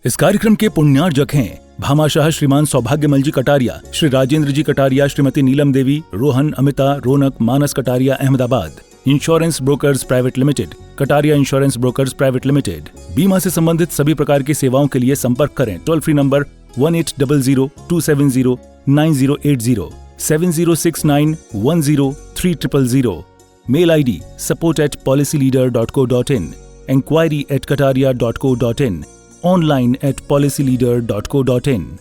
इस कार्यक्रम के पुण्यार्जक हैं Bhamashah Shriman Saubhagyamal ji Kataria, Shri Rajendra ji Kataria, Shrimati Neelam Devi, Rohan, Amita, Raunak, Manas Kataria, Ahmedabad. Insurance brokers private limited, Kataria insurance brokers private limited. बीमा से संबंधित सभी प्रकार की सेवाओं के लिए संपर्क करें। Toll free number 1800-270-9080, 7069103000। Mail ID support@policyleader.co.in, enquiry@kataria.co.in, online@policyleader.co.in।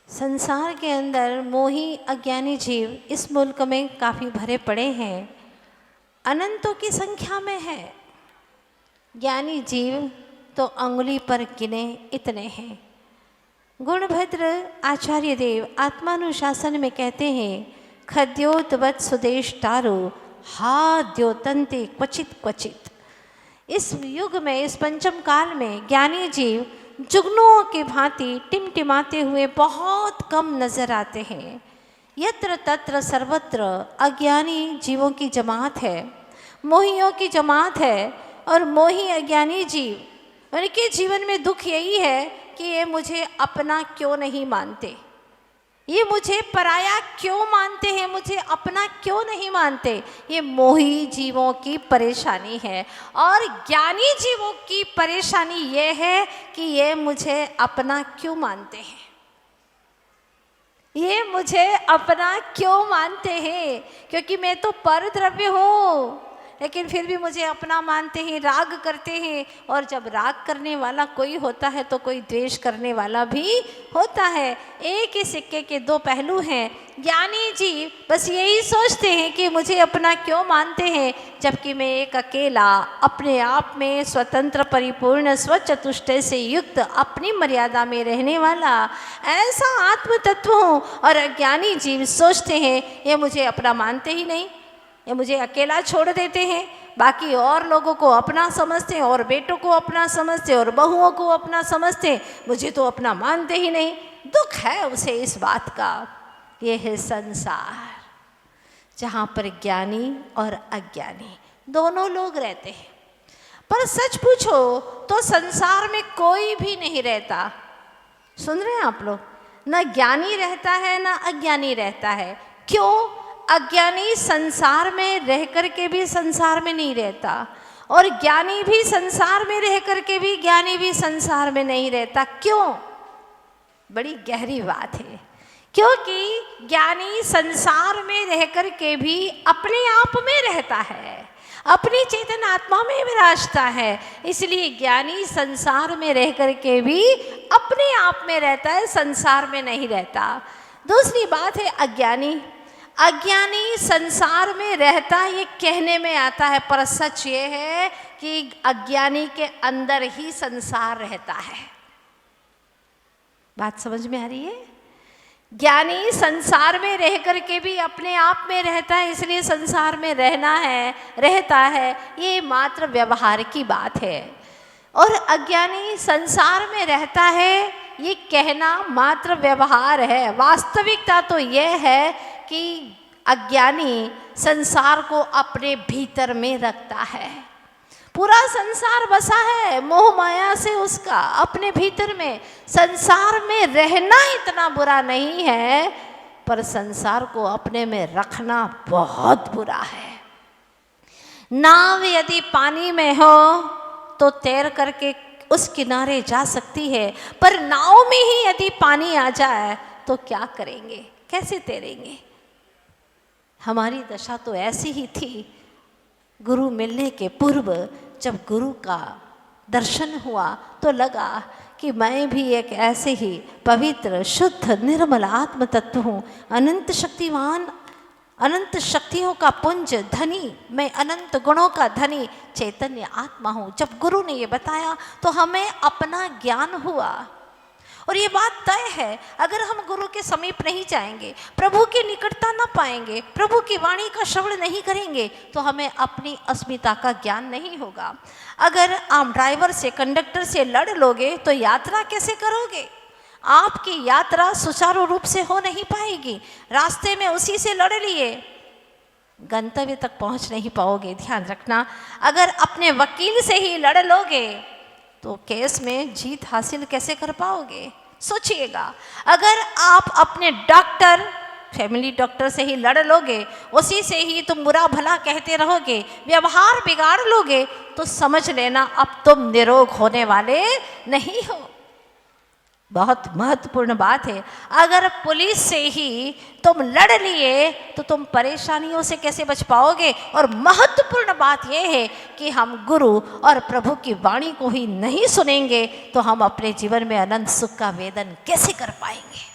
संसार के अंदर मोही अज्ञानी जीव इस मुल्क में काफ़ी भरे पड़े हैं, अनंतों की संख्या में है। ज्ञानी जीव तो अंगुली पर गिने इतने हैं। गुणभद्र आचार्य देव आत्मानुशासन में कहते हैं, खद्योतवत सुदेश तारो हा द्योतंते क्वचित क्वचित। इस युग में, इस पंचम काल में ज्ञानी जीव जुगनुओं की भांति टिमटिमाते हुए बहुत कम नजर आते हैं। यत्र तत्र सर्वत्र अज्ञानी जीवों की जमात है, मोहियों की जमात है। और मोही अज्ञानी जीव, उनके जीवन में दुख यही है कि ये मुझे अपना क्यों नहीं मानते, ये मुझे पराया क्यों मानते हैं, मुझे अपना क्यों नहीं मानते। ये मोही जीवों की परेशानी है। और ज्ञानी जीवों की परेशानी ये है कि ये मुझे अपना क्यों मानते हैं, ये मुझे अपना क्यों मानते हैं, क्योंकि मैं तो परद्रव्य हूँ, लेकिन फिर भी मुझे अपना मानते हैं, राग करते हैं। और जब राग करने वाला कोई होता है तो कोई द्वेष करने वाला भी होता है। एक ही सिक्के के दो पहलू हैं। ज्ञानी जीव बस यही सोचते हैं कि मुझे अपना क्यों मानते हैं, जबकि मैं एक अकेला, अपने आप में स्वतंत्र, परिपूर्ण, स्वचतुष्टय से युक्त, अपनी मर्यादा में रहने वाला ऐसा आत्म तत्व हूँ। और अज्ञानी जीव सोचते हैं ये मुझे अपना मानते ही नहीं, ये मुझे अकेला छोड़ देते हैं, बाकी और लोगों को अपना समझते हैं, और बेटों को अपना समझते हैं, और बहुओं को अपना समझते हैं, मुझे तो अपना मानते ही नहीं। दुख है उसे इस बात का। ये है संसार, जहाँ पर ज्ञानी और अज्ञानी दोनों लोग रहते हैं। पर सच पूछो तो संसार में कोई भी नहीं रहता। सुन रहे हैं आप लोग? ना ज्ञानी रहता है ना अज्ञानी रहता है। क्यों? अज्ञानी संसार में रह कर के भी संसार में नहीं रहता, और ज्ञानी भी संसार में रह कर के भी ज्ञानी भी संसार में नहीं रहता। क्यों? बड़ी गहरी बात है। क्योंकि ज्ञानी संसार में रह कर के भी अपने आप में रहता है, अपनी चेतन आत्मा में विराजता है। इसलिए ज्ञानी संसार में रह कर के भी अपने आप में रहता है, संसार में नहीं रहता। दूसरी बात है अज्ञानी। अज्ञानी संसार में रहता ये कहने में आता है, पर सच ये है कि अज्ञानी के अंदर ही संसार रहता है। बात समझ में आ रही है? ज्ञानी संसार में रह करके भी अपने आप में रहता है, इसलिए संसार में रहना है, रहता है, ये मात्र व्यवहार की बात है। और अज्ञानी संसार में रहता है, ये कहना मात्र व्यवहार है। वास्तविकता तो यह है कि अज्ञानी संसार को अपने भीतर में रखता है। पूरा संसार बसा है मोह माया से उसका, अपने भीतर में। संसार में रहना इतना बुरा नहीं है, पर संसार को अपने में रखना बहुत बुरा है। नाव यदि पानी में हो तो तैर करके उस किनारे जा सकती है, पर नाव में ही यदि पानी आ जाए तो क्या करेंगे, कैसे तैरेंगे? हमारी दशा तो ऐसी ही थी। गुरु मिलने के पूर्व जब गुरु का दर्शन हुआ तो लगा कि मैं भी एक ऐसे ही पवित्र, शुद्ध, निर्मल आत्म तत्व हूँ, अनंत शक्तिवान, अनंत शक्तियों का पुंज, धनी, मैं अनंत गुणों का धनी चैतन्य आत्मा हूँ। जब गुरु ने ये बताया तो हमें अपना ज्ञान हुआ। और ये बात तय है, अगर हम गुरु के समीप नहीं जाएंगे, प्रभु की निकटता न पाएंगे, प्रभु की वाणी का श्रवण नहीं करेंगे, तो हमें अपनी अस्मिता का ज्ञान नहीं होगा। अगर आप ड्राइवर से, कंडक्टर से लड़ लोगे तो यात्रा कैसे करोगे? आपकी यात्रा सुचारू रूप से हो नहीं पाएगी। रास्ते में उसी से लड़ लिए, गंतव्य तक पहुंच नहीं पाओगे। ध्यान रखना, अगर अपने वकील से ही लड़ लोगे तो केस में जीत हासिल कैसे कर पाओगे? सोचिएगा, अगर आप अपने डॉक्टर, फैमिली डॉक्टर से ही लड़ लोगे, उसी से ही तुम बुरा भला कहते रहोगे, व्यवहार बिगाड़ लोगे, तो समझ लेना अब तुम निरोग होने वाले नहीं हो। बहुत महत्वपूर्ण बात है। अगर पुलिस से ही तुम लड़ लिए तो तुम परेशानियों से कैसे बच पाओगे? और महत्वपूर्ण बात यह है कि हम गुरु और प्रभु की वाणी को ही नहीं सुनेंगे तो हम अपने जीवन में अनंत सुख का वेदन कैसे कर पाएंगे?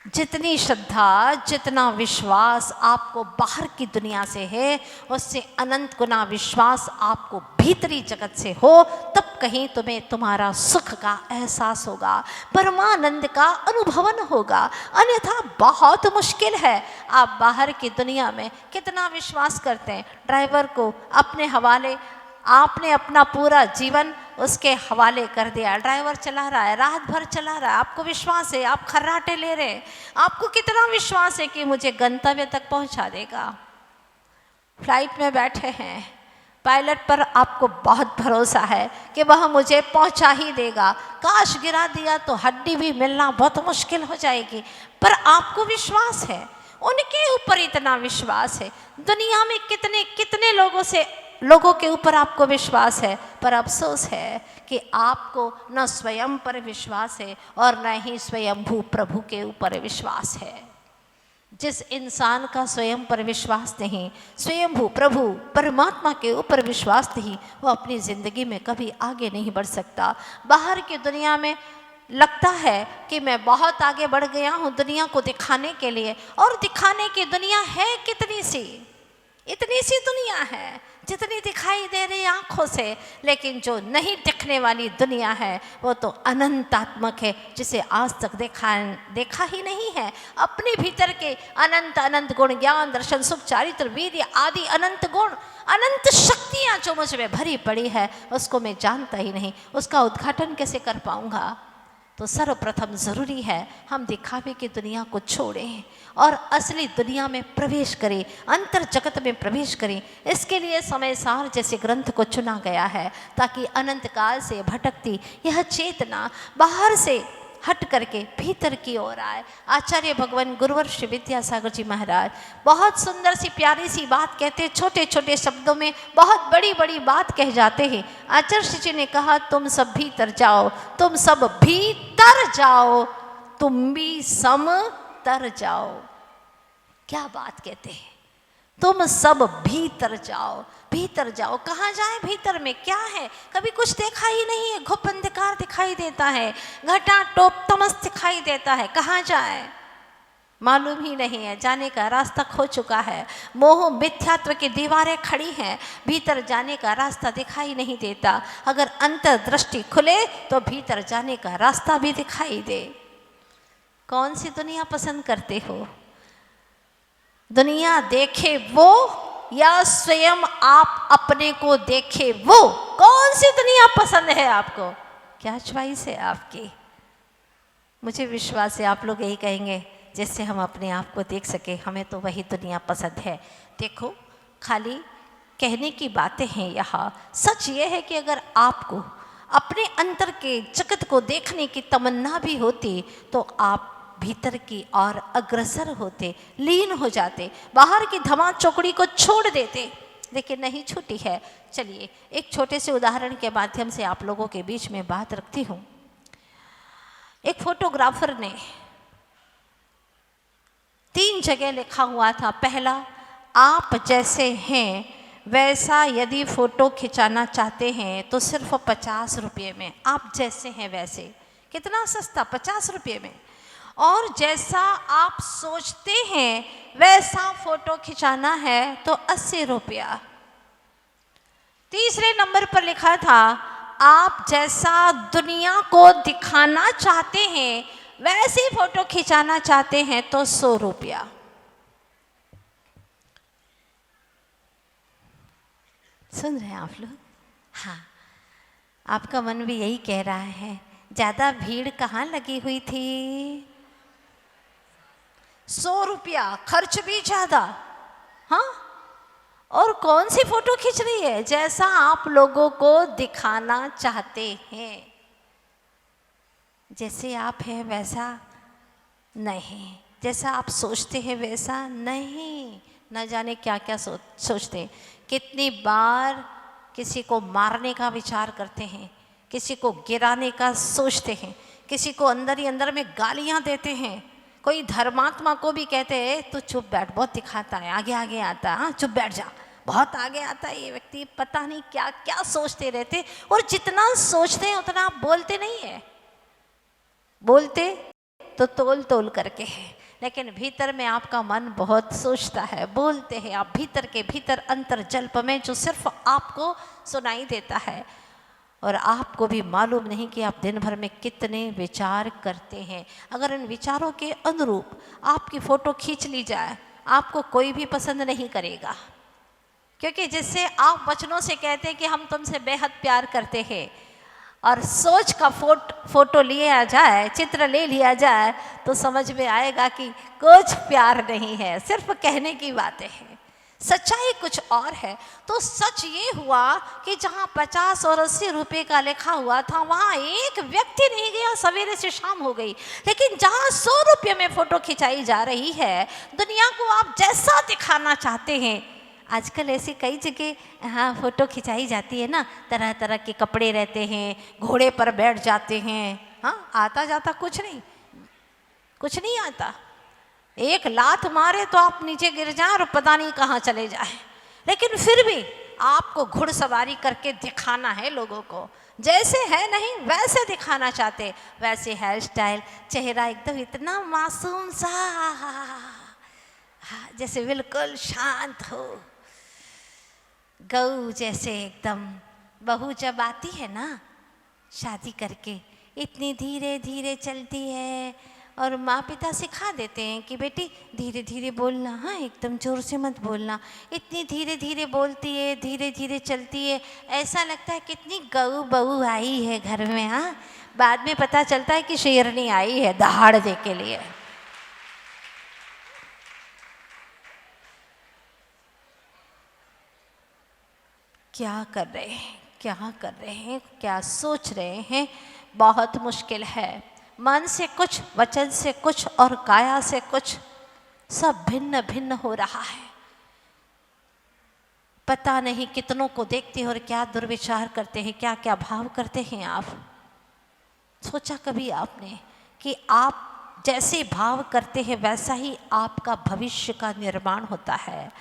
जितनी श्रद्धा, जितना विश्वास आपको बाहर की दुनिया से है, उससे अनंत गुना विश्वास आपको भीतरी जगत से हो, तब कहीं तुम्हें तुम्हारा सुख का एहसास होगा, परमानंद का अनुभवन होगा। अन्यथा बहुत मुश्किल है। आप बाहर की दुनिया में कितना विश्वास करते हैं? ड्राइवर को अपने हवाले, आपने अपना पूरा जीवन उसके हवाले कर दिया, ड्राइवर चला रहा है, रात भर चला रहा है, आपको विश्वास है, आप खर्राटे ले रहे हैं, आपको कितना विश्वास है कि मुझे गंतव्य तक पहुंचा देगा। फ्लाइट में बैठे हैं, पायलट पर आपको बहुत भरोसा है कि वह मुझे पहुंचा ही देगा, काश गिरा दिया तो हड्डी भी मिलना बहुत मुश्किल हो जाएगी, पर आपको विश्वास है, उनके ऊपर इतना विश्वास है। दुनिया में कितने कितने लोगों के ऊपर आपको विश्वास है, पर अफसोस है कि आपको न स्वयं पर विश्वास है और न ही स्वयंभू प्रभु के ऊपर विश्वास है। जिस इंसान का स्वयं पर विश्वास नहीं, स्वयंभू प्रभु परमात्मा के ऊपर विश्वास नहीं, वो अपनी ज़िंदगी में कभी आगे नहीं बढ़ सकता। बाहर की दुनिया में लगता है कि मैं बहुत आगे बढ़ गया हूँ दुनिया को दिखाने के लिए, और दिखाने की दुनिया है कितनी सी, इतनी सी दुनिया है जितनी दिखाई दे रही आँखों से, लेकिन जो नहीं दिखने वाली दुनिया है वो तो अनंतात्मक है, जिसे आज तक देखा ही नहीं है। अपने भीतर के अनंत अनंत गुण, ज्ञान, दर्शन, सुख, चारित्र, वीर्य आदि अनंत गुण, अनंत शक्तियाँ जो मुझ में भरी पड़ी है, उसको मैं जानता ही नहीं, उसका उद्घाटन कैसे कर पाऊँगा? तो सर्वप्रथम ज़रूरी है हम दिखावे की दुनिया को छोड़ें और असली दुनिया में प्रवेश करें, अंतर जगत में प्रवेश करें। इसके लिए समय सार जैसे ग्रंथ को चुना गया है, ताकि अनंत काल से भटकती यह चेतना बाहर से हट करके भीतर की ओर आए। आचार्य भगवान गुरुवर श्री विद्यासागर जी महाराज बहुत सुंदर सी प्यारी सी बात कहते हैं, छोटे छोटे शब्दों में बहुत बड़ी बड़ी बात कह जाते हैं। आचार्य जी ने कहा, तुम सब भीतर जाओ, तुम सब भीतर जाओ, तुम भी सम तर जाओ। क्या बात कहते हैं, तुम सब भीतर जाओ, भीतर जाओ। कहाँ जाए? भीतर में क्या है? कभी कुछ देखा ही नहीं है, घुप अंधकार दिखाई देता है, घटा टोप तमस दिखाई देता है, कहाँ जाए मालूम ही नहीं है, जाने का रास्ता खो चुका है, मोह मिथ्यात्व की दीवारें खड़ी हैं, भीतर जाने का रास्ता दिखाई नहीं देता। अगर अंतर्दृष्टि खुले तो भीतर जाने का रास्ता भी दिखाई दे। कौन सी दुनिया पसंद करते हो? दुनिया देखे वो या स्वयं आप अपने को देखे वो? कौन सी दुनिया पसंद है आपको? क्या च्वाइस है आपकी? मुझे विश्वास है आप लोग यही कहेंगे, जिससे हम अपने आप को देख सके, हमें तो वही दुनिया पसंद है। देखो, खाली कहने की बातें हैं यहाँ, सच ये है कि अगर आपको अपने अंतर के जगत को देखने की तमन्ना भी होती तो आप भीतर की ओर अग्रसर होते, लीन हो जाते, बाहर की धमा चौकड़ी को छोड़ देते, लेकिन नहीं छूटी है। चलिए एक छोटे से उदाहरण के माध्यम से आप लोगों के बीच में बात रखती हूँ। एक फोटोग्राफर ने 3 जगह लिखा हुआ था, पहला, आप जैसे हैं वैसा यदि फ़ोटो खिंचाना चाहते हैं तो सिर्फ 50 रुपये में, आप जैसे हैं वैसे। कितना सस्ता, 50 रुपये में। और जैसा आप सोचते हैं वैसा फ़ोटो खिंचाना है तो 80 रुपया। तीसरे नंबर पर लिखा था, आप जैसा दुनिया को दिखाना चाहते हैं वैसी फ़ोटो खिंचाना चाहते हैं तो 100 रुपया। सुन रहे हैं आप लोग? हाँ, आपका मन भी यही कह रहा है, ज़्यादा भीड़ कहाँ लगी हुई थी? 100 रुपया, खर्च भी ज़्यादा। हाँ, और कौन सी फोटो खींच रही है? जैसा आप लोगों को दिखाना चाहते हैं। जैसे आप हैं वैसा नहीं, जैसा आप सोचते हैं वैसा नहीं। न जाने क्या क्या सोचते हैं। कितनी बार किसी को मारने का विचार करते हैं, किसी को गिराने का सोचते हैं, किसी को अंदर ही अंदर में गालियां देते हैं। कोई धर्मात्मा को भी कहते हैं तू चुप बैठ, बहुत दिखाता है, आगे आगे आता है, हाँ चुप बैठ जा, बहुत आगे आता है ये व्यक्ति। पता नहीं क्या क्या सोचते रहते, और जितना सोचते हैं उतना आप बोलते नहीं है। बोलते तो तोल तोल करके है, लेकिन भीतर में आपका मन बहुत सोचता है। बोलते हैं आप भीतर के भीतर अंतर जल्प में, जो सिर्फ आपको सुनाई देता है, और आपको भी मालूम नहीं कि आप दिन भर में कितने विचार करते हैं। अगर इन विचारों के अनुरूप आपकी फ़ोटो खींच ली जाए, आपको कोई भी पसंद नहीं करेगा, क्योंकि जिससे आप वचनों से कहते हैं कि हम तुमसे बेहद प्यार करते हैं, और सोच का फोटो लिया जाए, चित्र ले लिया जाए, तो समझ में आएगा कि कुछ प्यार नहीं है, सिर्फ कहने की बातें हैं। सच्चाई कुछ और है। तो सच ये हुआ कि जहाँ 50 और 80 रुपए का लिखा हुआ था, वहाँ एक व्यक्ति नहीं गया, सवेरे से शाम हो गई। लेकिन जहाँ 100 रुपये में फ़ोटो खिंचाई जा रही है, दुनिया को आप जैसा दिखाना चाहते हैं, आजकल ऐसी कई जगह हाँ फ़ोटो खिंचाई जाती है ना, तरह तरह के कपड़े रहते हैं, घोड़े पर बैठ जाते हैं, हाँ आता जाता कुछ नहीं आता। एक लात मारे तो आप नीचे गिर जाएं और पता नहीं कहाँ चले जाएं, लेकिन फिर भी आपको घुड़सवारी करके दिखाना है लोगों को। जैसे है नहीं वैसे दिखाना चाहते, वैसे हेयर स्टाइल, चेहरा एकदम इतना मासूम सा, जैसे बिल्कुल शांत हो, गऊ जैसे एकदम। बहू जब आती है ना शादी करके, इतनी धीरे धीरे चलती है, और माँ पिता सिखा देते हैं कि बेटी धीरे धीरे बोलना, हाँ एकदम ज़ोर से मत बोलना। इतनी धीरे धीरे बोलती है, धीरे धीरे चलती है, ऐसा लगता है कितनी गऊ बहू आई है घर में। हाँ बाद में पता चलता है कि शेरनी आई है दहाड़ने के लिए। क्या कर रहे हैं, क्या सोच रहे हैं, बहुत मुश्किल है। मन से कुछ, वचन से कुछ और काया से कुछ, सब भिन्न भिन्न हो रहा है। पता नहीं कितनों को देखते हैं और क्या दुर्विचार करते हैं, क्या क्या भाव करते हैं। आप सोचा कभी आपने कि आप जैसे भाव करते हैं वैसा ही आपका भविष्य का निर्माण होता है।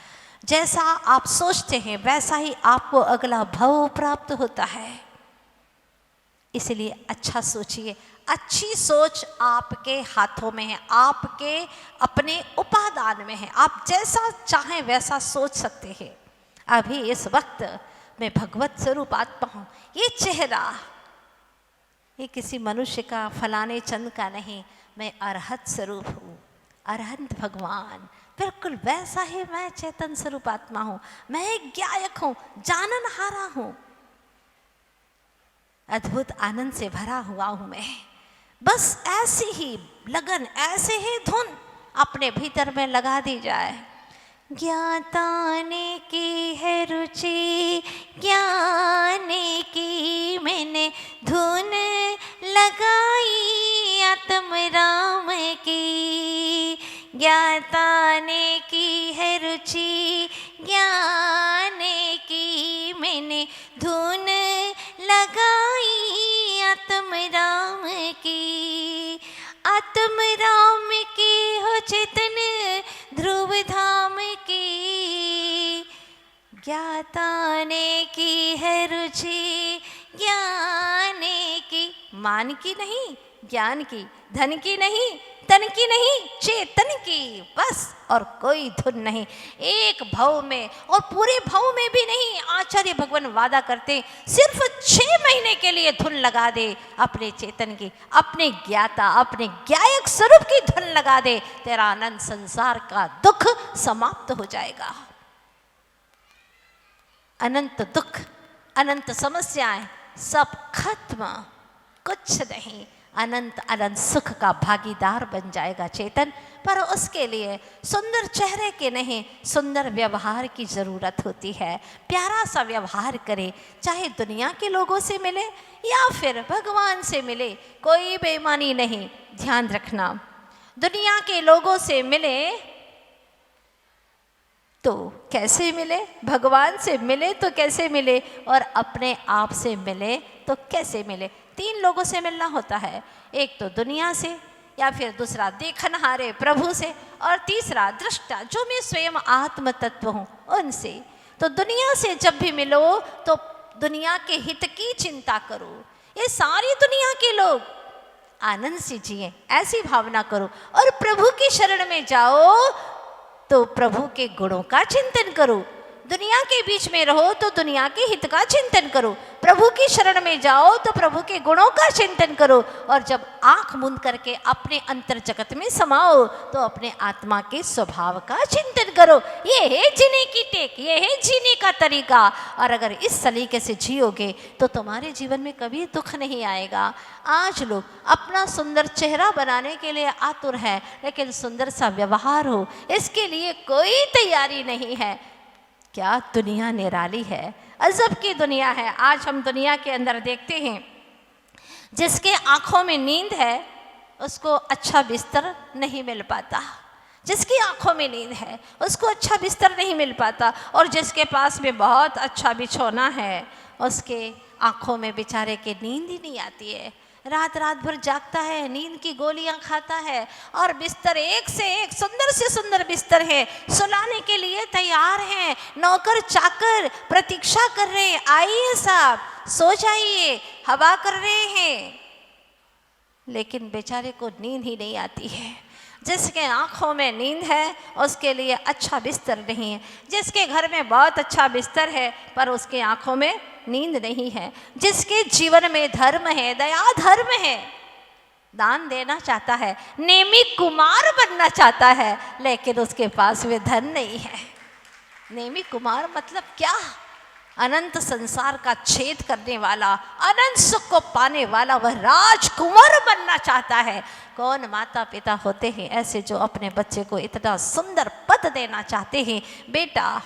जैसा आप सोचते हैं वैसा ही आपको अगला भव प्राप्त होता है। इसलिए अच्छा सोचिए। अच्छी सोच आपके हाथों में है, आपके अपने उपादान में है। आप जैसा चाहें वैसा सोच सकते हैं। अभी इस वक्त मैं भगवत स्वरूप आत्मा हूँ। ये चेहरा ये किसी मनुष्य का, फलाने चंद का नहीं, मैं अरहत स्वरूप हूँ, अरहंत भगवान। बिल्कुल वैसा ही मैं चेतन स्वरूप आत्मा हूँ। मैं एक ज्ञायक हूँ, जाननहारा हूँ, अद्भुत आनंद से भरा हुआ हूँ मैं। बस ऐसी ही लगन, ऐसे ही धुन अपने भीतर में लगा दी जाए। ज्ञाताने की है रुचि, ज्ञाने की मैंने धुन लगाई आत्म राम की। ज्ञाताने की है रुचि, ज्ञाने की मैंने धुन लगाई आत्म राम की। आत्म राम की हो चेतन ध्रुव धाम की। ज्ञाताने की है रुचि, ज्ञाने की, मान की नहीं, ज्ञान की, धन की नहीं, तन की नहीं, चेतन की, बस। और कोई धुन नहीं एक भव में, और पूरे भव में भी नहीं। आचार्य भगवान वादा करते सिर्फ 6 महीने के लिए धुन लगा दे अपने चेतन की, अपने ज्ञाता, अपने ज्ञायक स्वरूप की धुन लगा दे, तेरा अनंत संसार का दुख समाप्त हो जाएगा। अनंत दुख, अनंत समस्याएं सब खत्म, कुछ नहीं। अनंत अनंत सुख का भागीदार बन जाएगा चेतन। पर उसके लिए सुंदर चेहरे के नहीं, सुंदर व्यवहार की ज़रूरत होती है। प्यारा सा व्यवहार करे, चाहे दुनिया के लोगों से मिले या फिर भगवान से मिले, कोई बेईमानी नहीं। ध्यान रखना, दुनिया के लोगों से मिले तो कैसे मिले, भगवान से मिले तो कैसे मिले, और अपने आप से मिले तो कैसे मिले। 3 लोगों से मिलना होता है, एक तो दुनिया से, या फिर दूसरा देखनहारे प्रभु से, और तीसरा दृष्टा जो मैं स्वयं आत्म तत्व हूँ उनसे। तो दुनिया से जब भी मिलो तो दुनिया के हित की चिंता करो। ये सारी दुनिया के लोग आनंद से जिए ऐसी भावना करो, और प्रभु की शरण में जाओ तो प्रभु के गुणों का चिंतन करो। दुनिया के बीच में रहो तो दुनिया के हित का चिंतन करो। प्रभु की शरण में जाओ तो प्रभु के गुणों का चिंतन करो। और जब आंख मूंद करके अपने अंतर जगत में समाओ तो अपने आत्मा के स्वभाव का चिंतन करो। ये है जीने की टेक, ये है जीने का तरीका। और अगर इस सलीके से जियोगे तो तुम्हारे जीवन में कभी दुख नहीं आएगा। आज लोग अपना सुंदर चेहरा बनाने के लिए आतुर हैं, लेकिन सुंदर सा व्यवहार हो इसके लिए कोई तैयारी नहीं है। क्या दुनिया निराली है, अजब की दुनिया है। आज हम दुनिया के अंदर देखते हैं, जिसके आँखों में नींद है उसको अच्छा बिस्तर नहीं मिल पाता। जिसकी आँखों में नींद है उसको अच्छा बिस्तर नहीं मिल पाता, और जिसके पास में बहुत अच्छा बिछौना है उसके आँखों में बेचारे के नींद ही नहीं आती है। रात रात भर जागता है, नींद की गोलियां खाता है, और बिस्तर एक से एक सुंदर से सुंदर बिस्तर है, सुलाने के लिए तैयार हैं। नौकर चाकर प्रतीक्षा कर रहे हैं, आइए साहब सो जाइए, हवा कर रहे हैं, लेकिन बेचारे को नींद ही नहीं आती है। जिसके आँखों में नींद है उसके लिए अच्छा बिस्तर नहीं है। जिसके घर में बहुत अच्छा बिस्तर है पर उसके आँखों में नींद नहीं है। जिसके जीवन में धर्म है, दया धर्म है, दान देना चाहता है, नेमी कुमार बनना चाहता है, लेकिन उसके पास में धन नहीं है। नेमी कुमार मतलब क्या? अनंत संसार का छेद करने वाला, अनंत सुख को पाने वाला वह राजकुमार बनना चाहता है। कौन माता पिता होते हैं ऐसे जो अपने बच्चे को इतना सुंदर पद देना चाहते हैं? बेटा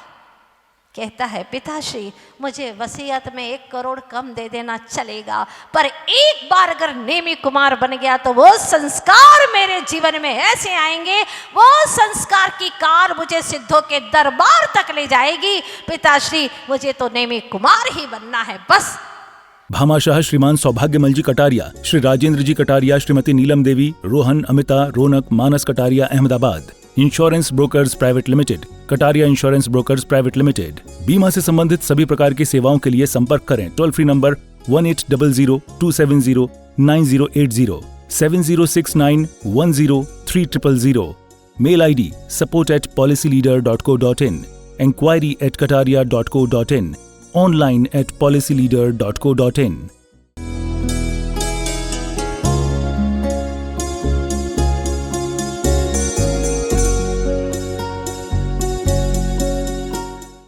कहता है पिताश्री मुझे वसीयत में 1 करोड़ कम दे देना चलेगा, पर एक बार अगर नेमी कुमार बन गया तो वो संस्कार मेरे जीवन में ऐसे आएंगे, वो संस्कार की कार मुझे सिद्धों के दरबार तक ले जाएगी। पिताश्री मुझे तो नेमी कुमार ही बनना है बस। Bhamashah Shriman Saubhagyamal ji Kataria, Shri Rajendra ji Kataria, Shrimati Neelam Devi, Rohan, Amita, Raunak, Manas Kataria, Ahmedabad. Insurance brokers private limited, Kataria insurance brokers private limited. बीमा से संबंधित सभी प्रकार की सेवाओं के लिए संपर्क करें। Toll free number 1800-270-9080, 7069103000। Mail ID support@policyleader.co.in, enquiry@kataria.co.in, online@policyleader.co.in।